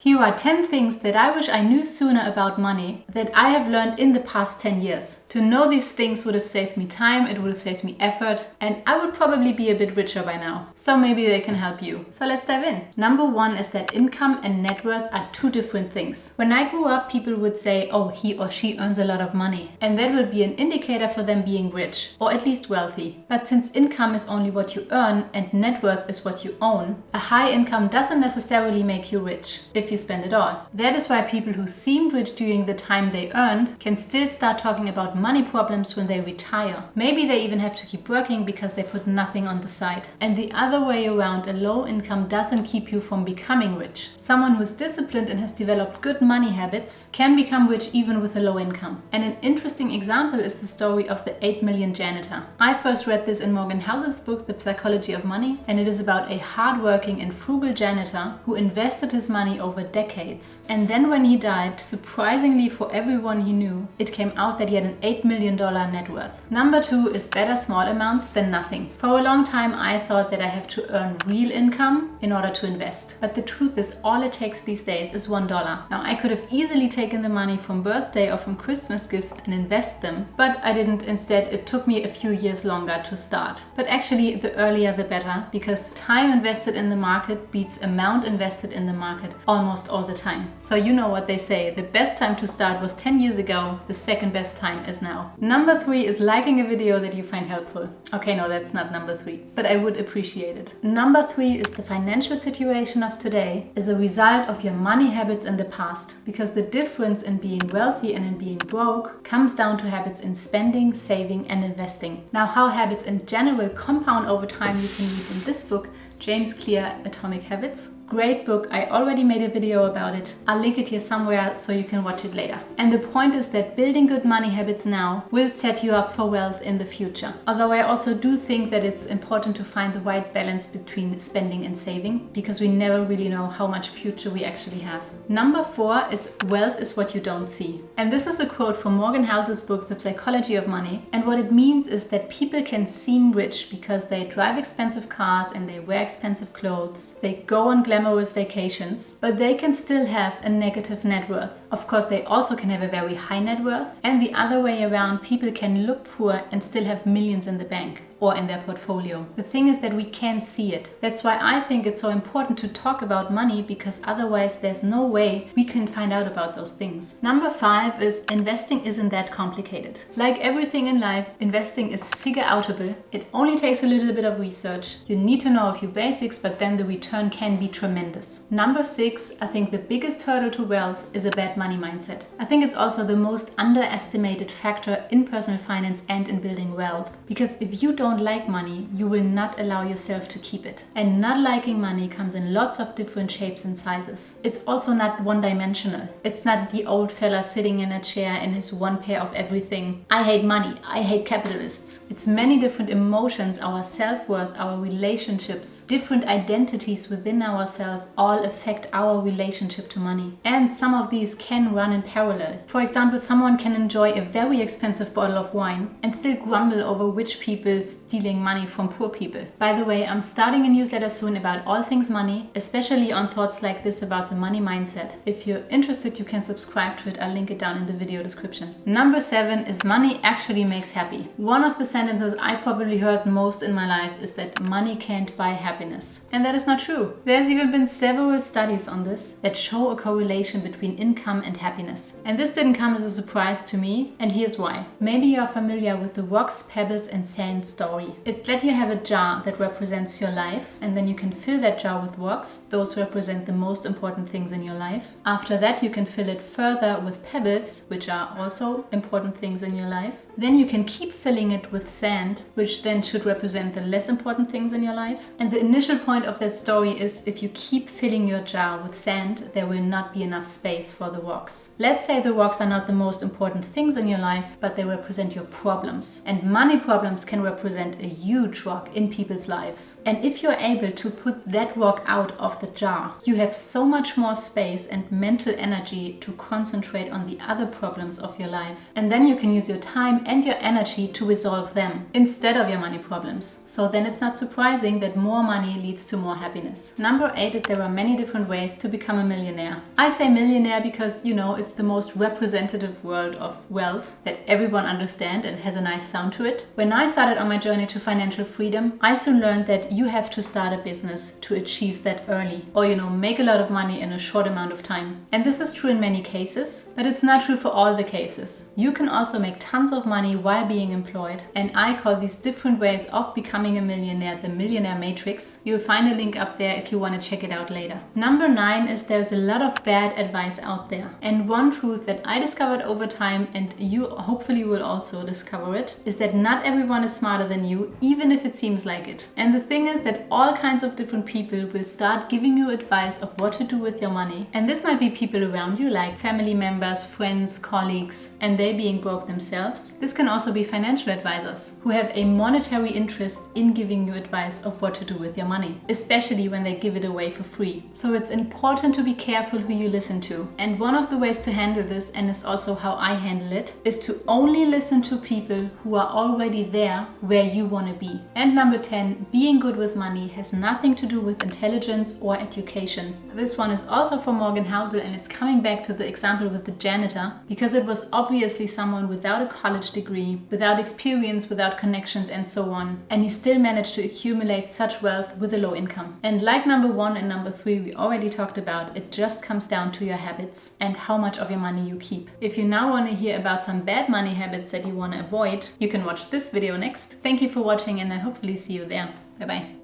Here are 10 things that I wish I knew sooner about money that I have learned in the past 10 years. To know these things would have saved me time, it would have saved me effort, and I would probably be a bit richer by now. So maybe they can help you. So let's dive in. Number one is that income and net worth are two different things. When I grew up, people would say, oh, he or she earns a lot of money. And that would be an indicator for them being rich, or at least wealthy. But since income is only what you earn and net worth is what you own, a high income doesn't necessarily make you rich, if you spend it all. That is why people who seemed rich during the time they earned can still start talking about money problems when they retire. Maybe they even have to keep working because they put nothing on the side. And the other way around, a low income doesn't keep you from becoming rich. Someone who's disciplined and has developed good money habits can become rich even with a low income. And an interesting example is the story of the 8 million janitor. I first read this in Morgan Housel's book, The Psychology of Money, and it is about a hardworking and frugal janitor who invested his money over decades. And then when he died, surprisingly for everyone he knew, it came out that he had an $8 million net worth. Number two is better small amounts than nothing. For a long time, I thought that I have to earn real income in order to invest. But the truth is, all it takes these days is $1. Now, I could have easily taken the money from birthday or from Christmas gifts and invest them, but I didn't. Instead, it took me a few years longer to start. But actually, the earlier the better, because time invested in the market beats amount invested in the market almost all the time. So you know what they say, the best time to start was 10 years ago, the second best time is now. Number three is liking a video that you find helpful. Okay, no, that's not number three, but I would appreciate it. Number three is the financial situation of today is a result of your money habits in the past, because the difference in being wealthy and in being broke comes down to habits in spending, saving, and investing. Now, how habits in general compound over time you can read in this book, James Clear, Atomic Habits. Great book. I already made a video about it. I'll link it here somewhere so you can watch it later. And the point is that building good money habits now will set you up for wealth in the future. Although I also do think that it's important to find the right balance between spending and saving, because we never really know how much future we actually have. Number four is wealth is what you don't see. And this is a quote from Morgan Housel's book, The Psychology of Money. And what it means is that people can seem rich because they drive expensive cars and they wear expensive clothes. They go on glamorous vacations, but they can still have a negative net worth. Of course, they also can have a very high net worth. And the other way around, people can look poor and still have millions in the bank or in their portfolio. The thing is that we can't see it. That's why I think it's so important to talk about money, because otherwise there's no way we can find out about those things. Number five is investing isn't that complicated. Like everything in life, investing is figure outable. It only takes a little bit of research. You need to know a few basics, but then the return can be tremendous. Number six, I think the biggest hurdle to wealth is a bad money mindset. I think it's also the most underestimated factor in personal finance and in building wealth. Because if you don't like money, you will not allow yourself to keep it. And not liking money comes in lots of different shapes and sizes. It's also not one-dimensional. It's not the old fella sitting in a chair in his one pair of everything. I hate money. I hate capitalists. It's many different emotions, our self-worth, our relationships, different identities within ourselves all affect our relationship to money. And some of these can run in parallel. For example, someone can enjoy a very expensive bottle of wine and still grumble over rich people stealing money from poor people. By the way, I'm starting a newsletter soon about all things money, especially on thoughts like this about the money mindset. If you're interested, you can subscribe to it. I'll link it down in the video description. Number seven is money actually makes happy. One of the sentences I probably heard most in my life is that money can't buy happiness. And that is not true. There's even been several studies on this that show a correlation between income and happiness. And this didn't come as a surprise to me, and here's why. Maybe you're familiar with the rocks, pebbles, and sand story. It's that you have a jar that represents your life, and then you can fill that jar with rocks. Those represent the most important things in your life. After that, you can fill it further with pebbles, which are also important things in your life. Then you can keep filling it with sand, which then should represent the less important things in your life. And the initial point of that story is if you keep filling your jar with sand, there will not be enough space for the rocks. Let's say the rocks are not the most important things in your life, but they represent your problems. And money problems can represent a huge rock in people's lives. And if you're able to put that rock out of the jar, you have so much more space and mental energy to concentrate on the other problems of your life. And then you can use your time and your energy to resolve them instead of your money problems. So then it's not surprising that more money leads to more happiness. Number 8 is there are many different ways to become a millionaire. I say millionaire because, it's the most representative word of wealth that everyone understands and has a nice sound to it. When I started on my journey to financial freedom, I soon learned that you have to start a business to achieve that early, or make a lot of money in a short amount of time. And this is true in many cases, but it's not true for all the cases. You can also make tons of money while being employed, and I call these different ways of becoming a millionaire the millionaire matrix. You'll find a link up there if you want to check it out later. Number 9 is there's a lot of bad advice out there, and one truth that I discovered over time, and you hopefully will also discover it, is that not everyone is smarter than you, even if it seems like it. And the thing is that all kinds of different people will start giving you advice of what to do with your money. And this might be people around you, like family members, friends, colleagues, and they being broke themselves. This can also be financial advisors who have a monetary interest in giving you advice of what to do with your money, especially when they give it away for free. So it's important to be careful who you listen to. And one of the ways to handle this, and is also how I handle it, is to only listen to people who are already there where you want to be. And number 10, being good with money has nothing to do with intelligence or education. This one is also from Morgan Housel, and it's coming back to the example with the janitor, because it was obviously someone without a college degree, without experience, without connections and so on, and he still managed to accumulate such wealth with a low income. And like number 1 and number 3 we already talked about, it just comes down to your habits and how much of your money you keep. If you now want to hear about some bad money habits that you want to avoid, you can watch this video next. Thank you for watching, and I hopefully see you there. Bye bye.